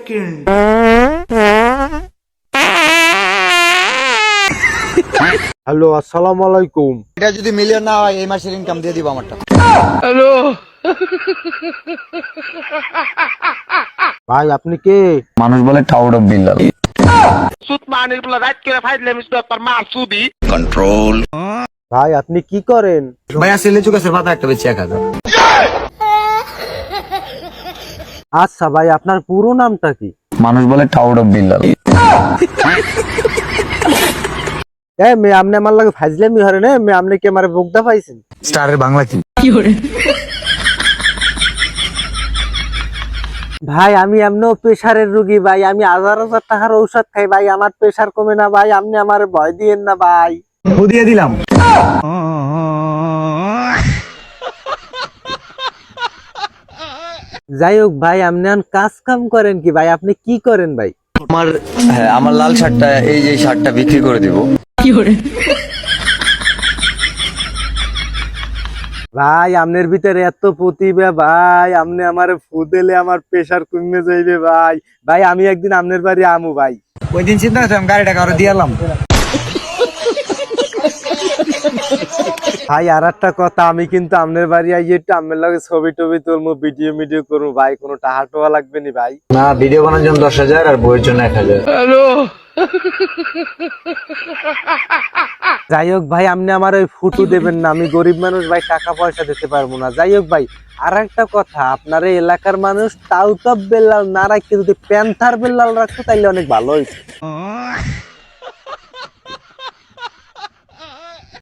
Second. Hello, আসসালামু আলাইকুম। এটা যদি মিলিয়ন না হয় এই মাসের ইনকাম দিয়ে দিব আমারটা। ভাই আপনি কে? মানুষ বলে টাউড অফ বিল্লাল। ভাই আপনি কি করেন? ভাই আসলে লিচু গাছের পাতা একটা বেচে 1000। আচ্ছা ভাই, আপনার পুরো নামটা কি? মানুষ বলে টাউড অফ বিল্লাল। মে আপনি আমার লাগে ফাজলামি হরে না মে, আপনি কি আমার বুকদা পাইছেন? স্টারের বাংলা কি? ভাই আমি এমনও প্রেসারের রোগী ভাই, আমি হাজার হাজার টাকার ঔষধ খাই ভাই, আমার প্রেসার কমে না ভাই, আপনি আমার ভয় দিয়েন না ভাই। দিয়ে দিলাম। যাই হোক ভাই, আপনি এখন কাজ কাম করেন কি ভাই? আপনি কি করেন ভাই? আমার লাল শার্টটা, এই যে শার্টটা বিক্রি করে দিব। ভাই আপনার ভিতরে এত প্রতিভা ভাই, আপনি আমার ফুদেলে আমার প্রেসার কমে যাইবে ভাই। ভাই আমি একদিন আপনার বাড়ি আমু ভাই। ওই দিন চিন্তা করতাম গাড়িটা কারো দিয়ালাম। ভাই আর একটা কথা, আমি কিন্তু আপনার বাড়ি আইয়ে একটু আপনার লগে ছবি টবি তুলবো, ভিডিও করবো ভাই, কোনো টাকা টোয়া লাগবে নি ভাই? না, ভিডিও বানানোর জন্য 10,000 আর বইয়ের জন্য 1000। যাই হোক ভাই, আপনি আমার ওই ফুটু দেবেন না, আমি গরিব মানুষ ভাই, টাকা পয়সা দিতে পারবো না। যাই হোক ভাই, আর একটা কথা, আপনার এই এলাকার মানুষ টাউট অফ বেল্লাল না রাখতে যদি প্যান্থার বেল্লাল রাখতো তাইলে অনেক ভালো হইতো।